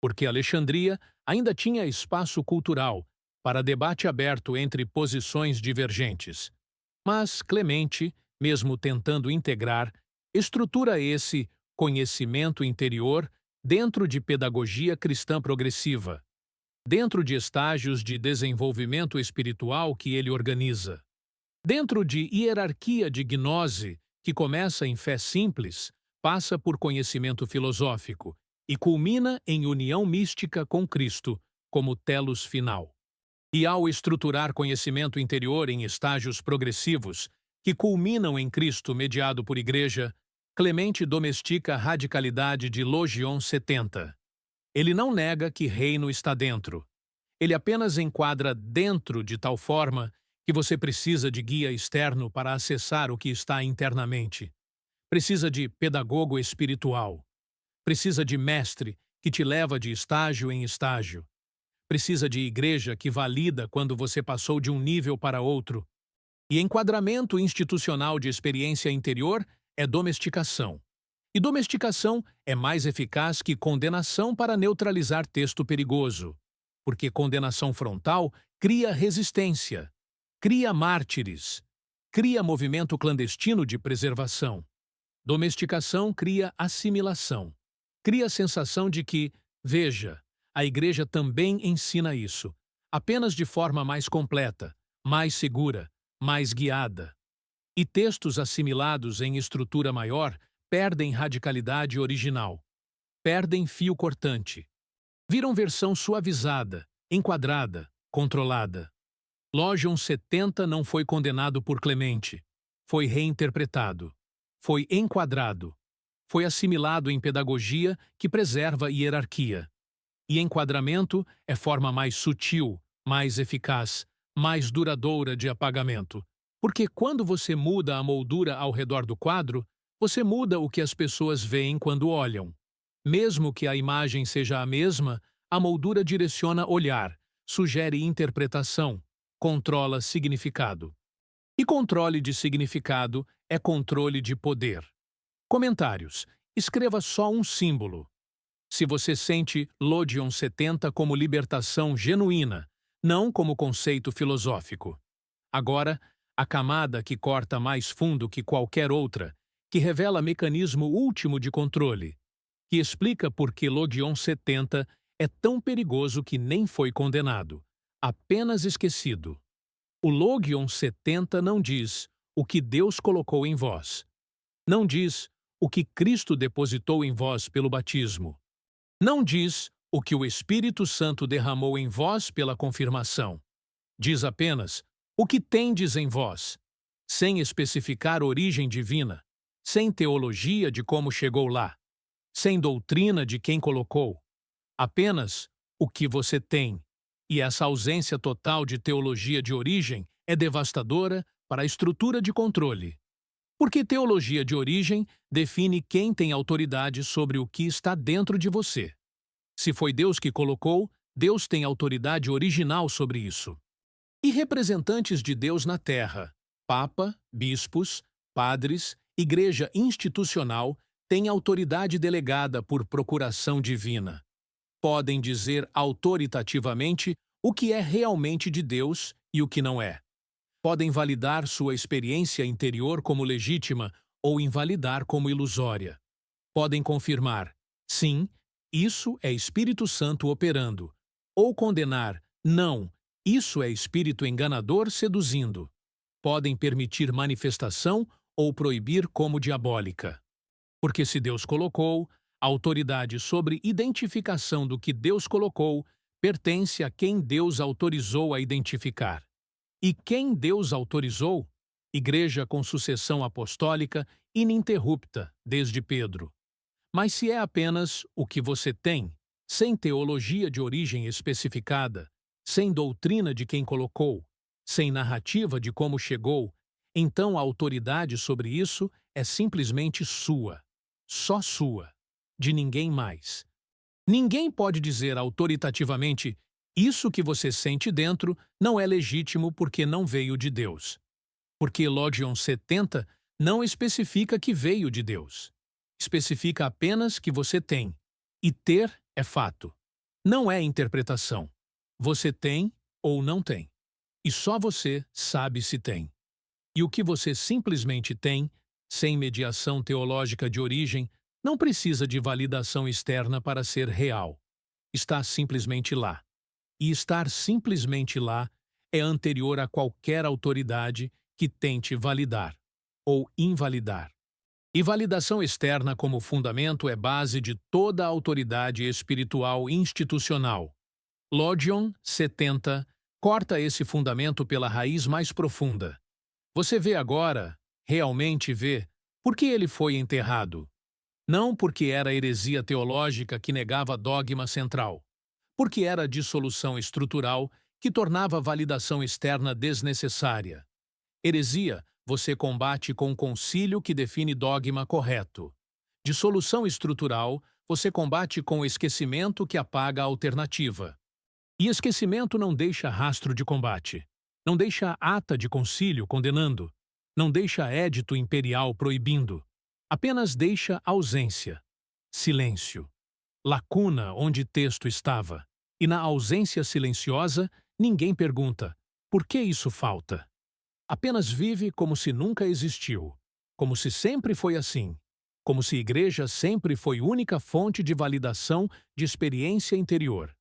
Porque Alexandria ainda tinha espaço cultural para debate aberto entre posições divergentes. Mas Clemente, mesmo tentando integrar, estrutura esse conhecimento interior dentro de pedagogia cristã progressiva, dentro de estágios de desenvolvimento espiritual que ele organiza, dentro de hierarquia de gnose que começa em fé simples, passa por conhecimento filosófico e culmina em união mística com Cristo como telos final. E ao estruturar conhecimento interior em estágios progressivos que culminam em Cristo mediado por Igreja, Clemente domestica a radicalidade de Logion 70. Ele não nega que reino está dentro. Ele apenas enquadra dentro de tal forma que você precisa de guia externo para acessar o que está internamente. Precisa de pedagogo espiritual. Precisa de mestre que te leva de estágio em estágio. Precisa de igreja que valida quando você passou de um nível para outro. E enquadramento institucional de experiência interior é domesticação. E domesticação é mais eficaz que condenação para neutralizar texto perigoso. Porque condenação frontal cria resistência, cria mártires, cria movimento clandestino de preservação. Domesticação cria assimilação, cria a sensação de que, veja, a Igreja também ensina isso, apenas de forma mais completa, mais segura, mais guiada. E textos assimilados em estrutura maior perdem radicalidade original, perdem fio cortante, viram versão suavizada, enquadrada, controlada. Logion 70 não foi condenado por Clemente, foi reinterpretado, foi enquadrado, foi assimilado em pedagogia que preserva hierarquia. E enquadramento é forma mais sutil, mais eficaz, mais duradoura de apagamento. Porque quando você muda a moldura ao redor do quadro, você muda o que as pessoas veem quando olham. Mesmo que a imagem seja a mesma, a moldura direciona olhar, sugere interpretação, controla significado. E controle de significado é controle de poder. Comentários. Escreva só um símbolo. Se você sente Lodion 70 como libertação genuína, não como conceito filosófico. Agora, a camada que corta mais fundo que qualquer outra, que revela mecanismo último de controle, que explica por que Lodion 70 é tão perigoso que nem foi condenado, apenas esquecido. O Lodion 70 não diz o que Deus colocou em vós. Não diz o que Cristo depositou em vós pelo batismo. Não diz o que o Espírito Santo derramou em vós pela confirmação. Diz apenas o que tendes em vós, sem especificar origem divina, sem teologia de como chegou lá, sem doutrina de quem colocou. Apenas o que você tem. E essa ausência total de teologia de origem é devastadora para a estrutura de controle. Porque teologia de origem define quem tem autoridade sobre o que está dentro de você. Se foi Deus que colocou, Deus tem autoridade original sobre isso. E representantes de Deus na terra, Papa, bispos, padres, igreja institucional, têm autoridade delegada por procuração divina. Podem dizer autoritativamente o que é realmente de Deus e o que não é. Podem validar sua experiência interior como legítima ou invalidar como ilusória. Podem confirmar, sim, isso é Espírito Santo operando, ou condenar, não, isso é espírito enganador seduzindo. Podem permitir manifestação ou proibir como diabólica. Porque se Deus colocou, a autoridade sobre identificação do que Deus colocou pertence a quem Deus autorizou a identificar. E quem Deus autorizou? Igreja com sucessão apostólica ininterrupta, desde Pedro. Mas se é apenas o que você tem, sem teologia de origem especificada, sem doutrina de quem colocou, sem narrativa de como chegou, então a autoridade sobre isso é simplesmente sua, só sua, de ninguém mais. Ninguém pode dizer autoritativamente: isso que você sente dentro não é legítimo porque não veio de Deus. Porque Lodion 70 não especifica que veio de Deus. Especifica apenas que você tem. E ter é fato. Não é interpretação. Você tem ou não tem. E só você sabe se tem. E o que você simplesmente tem, sem mediação teológica de origem, não precisa de validação externa para ser real. Está simplesmente lá. E estar simplesmente lá é anterior a qualquer autoridade que tente validar ou invalidar. E validação externa como fundamento é base de toda a autoridade espiritual institucional. Lodion 70 corta esse fundamento pela raiz mais profunda. Você vê agora, realmente vê, por que ele foi enterrado. Não porque era heresia teológica que negava dogma central. Porque era dissolução estrutural que tornava a validação externa desnecessária. Heresia você combate com um concílio que define dogma correto. Dissolução estrutural você combate com o esquecimento que apaga a alternativa. E esquecimento não deixa rastro de combate. Não deixa ata de concílio condenando. Não deixa édito imperial proibindo. Apenas deixa ausência. Silêncio. Lacuna onde texto estava. E na ausência silenciosa, ninguém pergunta: por que isso falta? Apenas vive como se nunca existiu, como se sempre foi assim, como se igreja sempre foi única fonte de validação de experiência interior.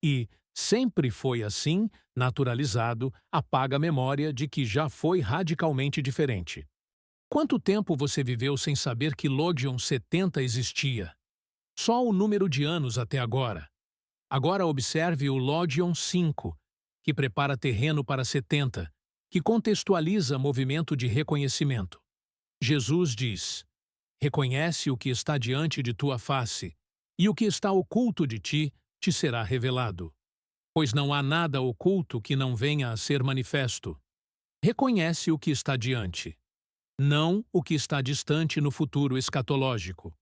E, sempre foi assim, naturalizado, apaga a memória de que já foi radicalmente diferente. Quanto tempo você viveu sem saber que Lodion 70 existia? Só o número de anos até agora. Agora observe o Lodion 5, que prepara terreno para 70, que contextualiza movimento de reconhecimento. Jesus diz: reconhece o que está diante de tua face, e o que está oculto de ti te será revelado. Pois não há nada oculto que não venha a ser manifesto. Reconhece o que está diante. Não o que está distante no futuro escatológico.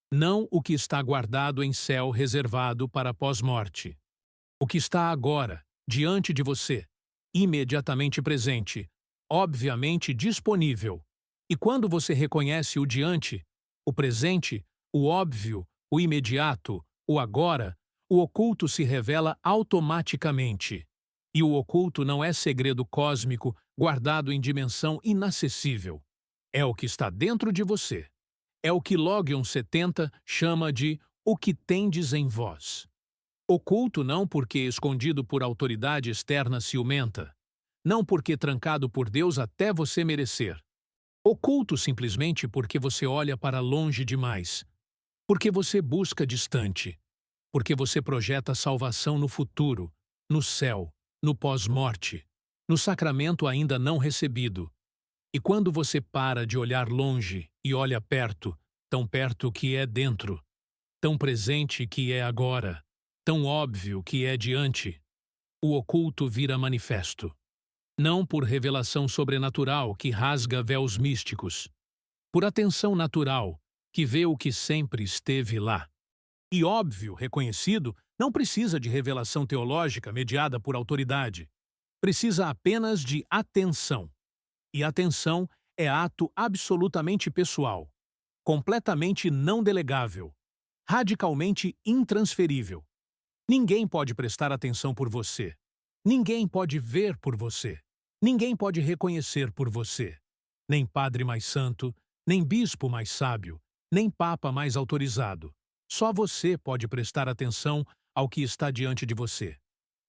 Não o que está guardado em céu reservado para pós-morte. O que está agora, diante de você, imediatamente presente, obviamente disponível. E quando você reconhece o diante, o presente, o óbvio, o imediato, o agora, o oculto se revela automaticamente. E o oculto não é segredo cósmico guardado em dimensão inacessível. É o que está dentro de você. É o que Logion 70 chama de o que tendes em vós. Oculto não porque escondido por autoridade externa ciumenta, não porque trancado por Deus até você merecer. Oculto simplesmente porque você olha para longe demais, porque você busca distante, porque você projeta salvação no futuro, no céu, no pós-morte, no sacramento ainda não recebido. E quando você para de olhar longe e olha perto, tão perto que é dentro, tão presente que é agora, tão óbvio que é diante, o oculto vira manifesto. Não por revelação sobrenatural que rasga véus místicos, por atenção natural que vê o que sempre esteve lá. E óbvio, reconhecido, não precisa de revelação teológica mediada por autoridade. Precisa apenas de atenção. E atenção é ato absolutamente pessoal, completamente não delegável, radicalmente intransferível. Ninguém pode prestar atenção por você. Ninguém pode ver por você. Ninguém pode reconhecer por você. Nem padre mais santo, nem bispo mais sábio, nem papa mais autorizado. Só você pode prestar atenção ao que está diante de você.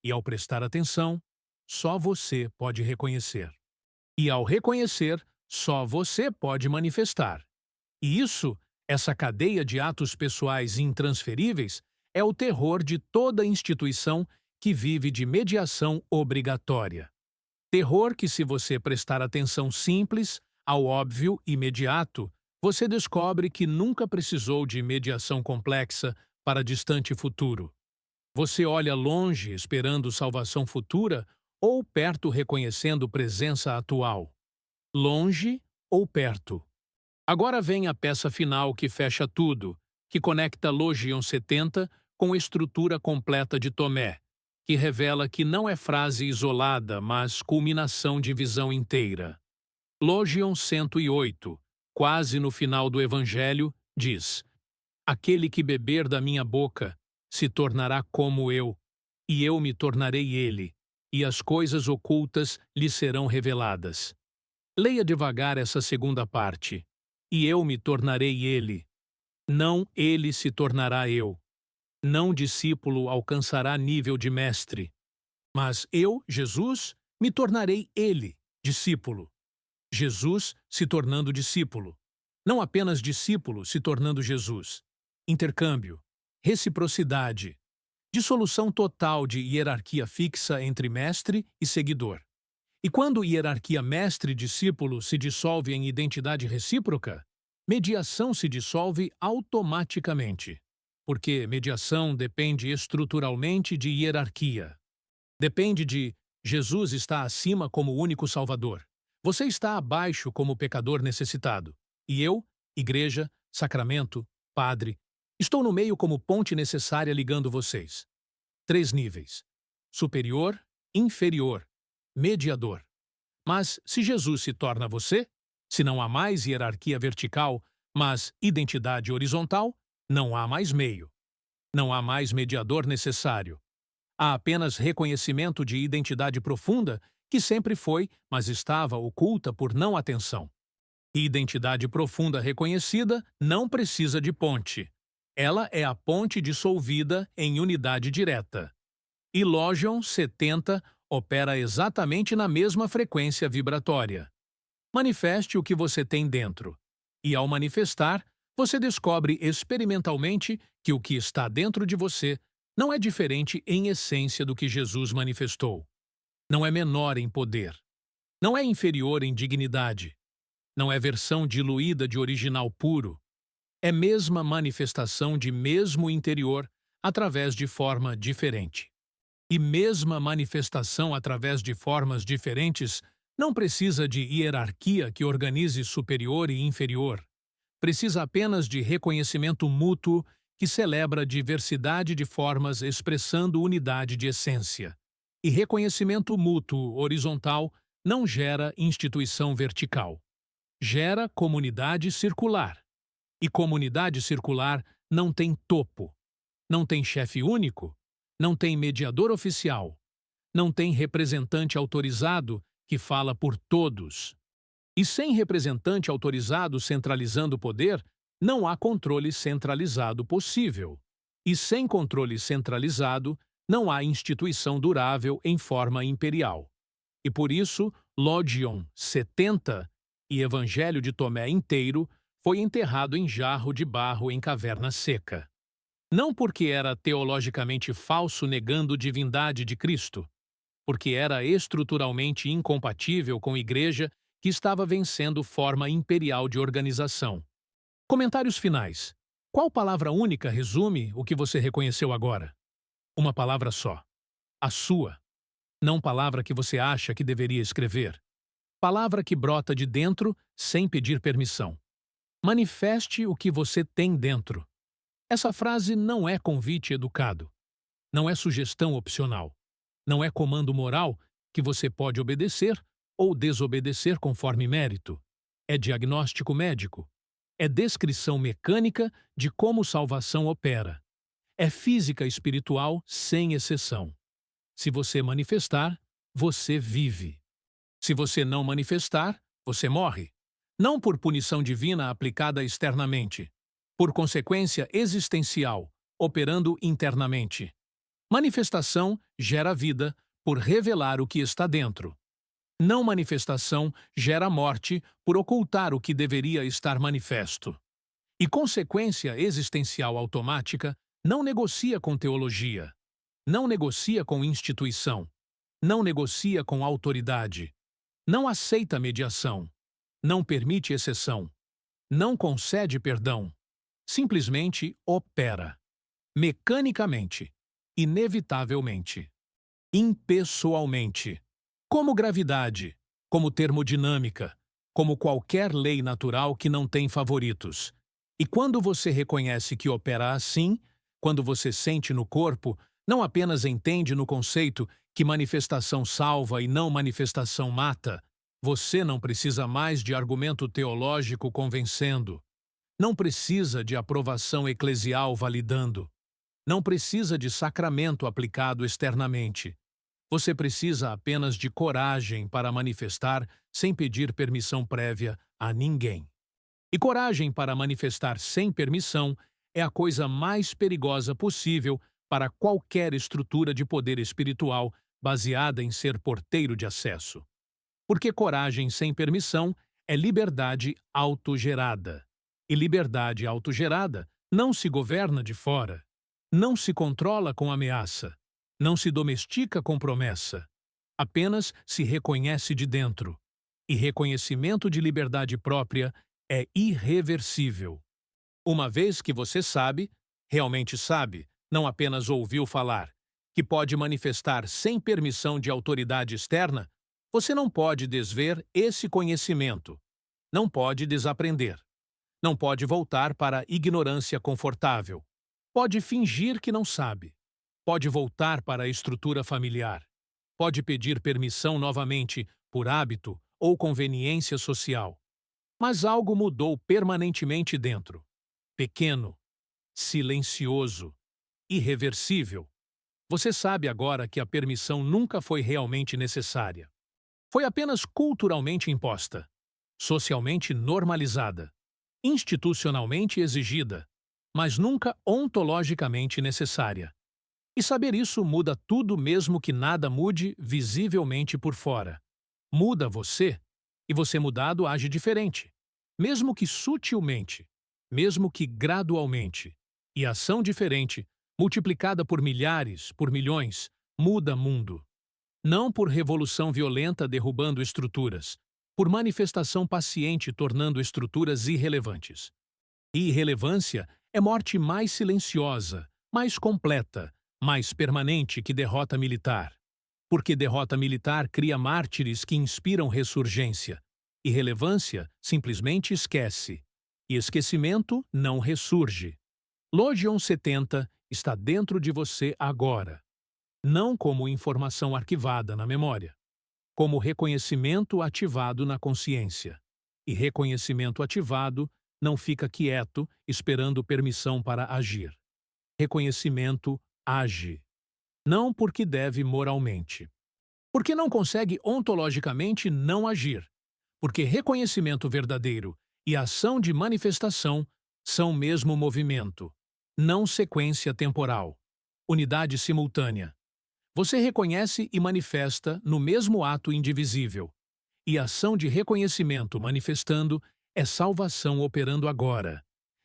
E ao prestar atenção, só você pode reconhecer. E ao reconhecer, só você pode manifestar. E isso, essa cadeia de atos pessoais intransferíveis, é o terror de toda instituição que vive de mediação obrigatória. Terror que, se você prestar atenção simples, ao óbvio imediato, você descobre que nunca precisou de mediação complexa para distante futuro. Você olha longe esperando salvação futura ou perto reconhecendo presença atual. Longe ou perto. Agora vem a peça final que fecha tudo, que conecta Logion 70 com a estrutura completa de Tomé, que revela que não é frase isolada, mas culminação de visão inteira. Logion 108, quase no final do Evangelho, diz: Aquele que beber da minha boca se tornará como eu, e eu me tornarei ele, e as coisas ocultas lhe serão reveladas. Leia devagar essa segunda parte. E eu me tornarei ele. Não ele se tornará eu. Não discípulo alcançará nível de mestre. Mas eu, Jesus, me tornarei ele, discípulo. Jesus se tornando discípulo. Não apenas discípulo se tornando Jesus. Intercâmbio, reciprocidade, dissolução total de hierarquia fixa entre mestre e seguidor. E quando hierarquia mestre-discípulo se dissolve em identidade recíproca, mediação se dissolve automaticamente. Porque mediação depende estruturalmente de hierarquia. Depende de Jesus está acima como único Salvador. Você está abaixo como pecador necessitado. E eu, igreja, sacramento, padre, estou no meio como ponte necessária ligando vocês. 3 níveis: superior, inferior, mediador. Mas se Jesus se torna você, se não há mais hierarquia vertical, mas identidade horizontal, não há mais meio. Não há mais mediador necessário. Há apenas reconhecimento de identidade profunda que sempre foi, mas estava oculta por não atenção. E identidade profunda reconhecida não precisa de ponte. Ela é a ponte dissolvida em unidade direta. E Logion 70 opera exatamente na mesma frequência vibratória. Manifeste o que você tem dentro. E ao manifestar, você descobre experimentalmente que o que está dentro de você não é diferente em essência do que Jesus manifestou. Não é menor em poder. Não é inferior em dignidade. Não é versão diluída de original puro. É mesma manifestação de mesmo interior através de forma diferente. E mesma manifestação através de formas diferentes não precisa de hierarquia que organize superior e inferior. Precisa apenas de reconhecimento mútuo que celebra diversidade de formas expressando unidade de essência. E reconhecimento mútuo horizontal não gera instituição vertical. Gera comunidade circular. E comunidade circular não tem topo, não tem chefe único, não tem mediador oficial, não tem representante autorizado que fala por todos. E sem representante autorizado centralizando o poder, não há controle centralizado possível. E sem controle centralizado, não há instituição durável em forma imperial. E por isso, Logion 70 e Evangelho de Tomé inteiro foi enterrado em jarro de barro em caverna seca. Não porque era teologicamente falso negando divindade de Cristo, porque era estruturalmente incompatível com a igreja que estava vencendo forma imperial de organização. Comentários finais. Qual palavra única resume o que você reconheceu agora? Uma palavra só. A sua. Não palavra que você acha que deveria escrever. Palavra que brota de dentro sem pedir permissão. Manifeste o que você tem dentro. Essa frase não é convite educado. Não é sugestão opcional. Não é comando moral que você pode obedecer ou desobedecer conforme mérito. É diagnóstico médico. É descrição mecânica de como salvação opera. É física espiritual sem exceção. Se você manifestar, você vive. Se você não manifestar, você morre. Não por punição divina aplicada externamente, por consequência existencial, operando internamente. Manifestação gera vida por revelar o que está dentro. Não manifestação gera morte por ocultar o que deveria estar manifesto. E consequência existencial automática não negocia com teologia, não negocia com instituição, não negocia com autoridade, não aceita mediação, não permite exceção, não concede perdão, simplesmente opera, mecanicamente, inevitavelmente, impessoalmente, como gravidade, como termodinâmica, como qualquer lei natural que não tem favoritos. E quando você reconhece que opera assim, quando você sente no corpo, não apenas entende no conceito que manifestação salva e não manifestação mata, você não precisa mais de argumento teológico convencendo. Não precisa de aprovação eclesial validando. Não precisa de sacramento aplicado externamente. Você precisa apenas de coragem para manifestar sem pedir permissão prévia a ninguém. E coragem para manifestar sem permissão é a coisa mais perigosa possível para qualquer estrutura de poder espiritual baseada em ser porteiro de acesso. Porque coragem sem permissão é liberdade autogerada. E liberdade autogerada não se governa de fora, não se controla com ameaça, não se domestica com promessa, apenas se reconhece de dentro. E reconhecimento de liberdade própria é irreversível. Uma vez que você sabe, realmente sabe, não apenas ouviu falar, que pode manifestar sem permissão de autoridade externa, você não pode desver esse conhecimento, não pode desaprender, não pode voltar para a ignorância confortável, pode fingir que não sabe, pode voltar para a estrutura familiar, pode pedir permissão novamente por hábito ou conveniência social. Mas algo mudou permanentemente dentro. Pequeno, silencioso, irreversível. Você sabe agora que a permissão nunca foi realmente necessária. Foi apenas culturalmente imposta, socialmente normalizada, institucionalmente exigida, mas nunca ontologicamente necessária. E saber isso muda tudo mesmo que nada mude visivelmente por fora. Muda você, e você mudado age diferente, mesmo que sutilmente, mesmo que gradualmente. E ação diferente, multiplicada por milhares, por milhões, muda mundo. Não por revolução violenta derrubando estruturas, por manifestação paciente tornando estruturas irrelevantes. E irrelevância é morte mais silenciosa, mais completa, mais permanente que derrota militar. Porque derrota militar cria mártires que inspiram ressurgência. Irrelevância simplesmente esquece. E esquecimento não ressurge. Logion 70 está dentro de você agora, não como informação arquivada na memória. como reconhecimento ativado na consciência. E reconhecimento ativado não fica quieto esperando permissão para agir. Reconhecimento age. Não porque deve moralmente. Porque não consegue ontologicamente não agir. Porque reconhecimento verdadeiro e ação de manifestação são mesmo movimento, não sequência temporal, unidade simultânea. Você reconhece e manifesta no mesmo ato indivisível. E ação de reconhecimento manifestando é salvação operando agora.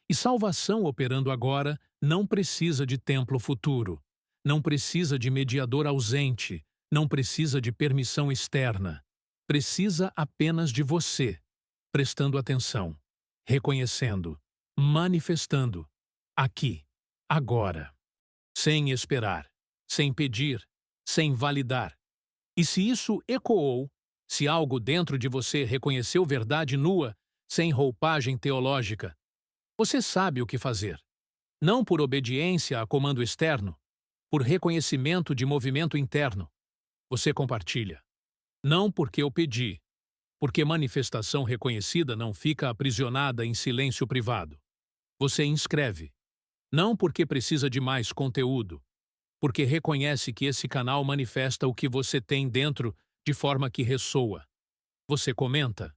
E salvação operando agora não precisa de templo futuro, não precisa de mediador ausente, não precisa de permissão externa. Precisa apenas de você, prestando atenção, reconhecendo, manifestando, aqui, agora, sem esperar, sem pedir, sem validar. E se isso ecoou, se algo dentro de você reconheceu verdade nua, sem roupagem teológica, você sabe o que fazer. Não por obediência a comando externo, por reconhecimento de movimento interno. Você compartilha. Não porque eu pedi, porque manifestação reconhecida não fica aprisionada em silêncio privado. Você inscreve. Não porque precisa de mais conteúdo, porque reconhece que esse canal manifesta o que você tem dentro de forma que ressoa. Você comenta.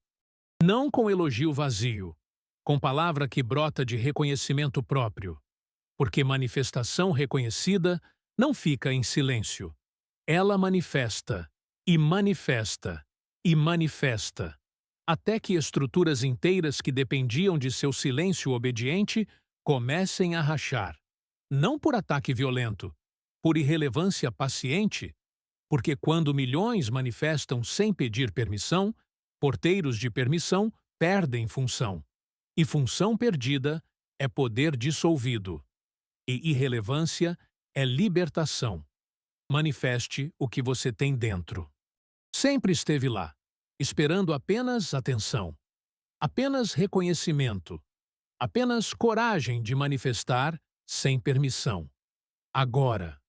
Não com elogio vazio, com palavra que brota de reconhecimento próprio, porque manifestação reconhecida não fica em silêncio. Ela manifesta, e manifesta, e manifesta, até que estruturas inteiras que dependiam de seu silêncio obediente comecem a rachar. Não por ataque violento, por irrelevância paciente, porque quando milhões manifestam sem pedir permissão, porteiros de permissão perdem função. E função perdida é poder dissolvido. E irrelevância é libertação. Manifeste o que você tem dentro. Sempre esteve lá, esperando apenas atenção, apenas reconhecimento, apenas coragem de manifestar sem permissão. Agora.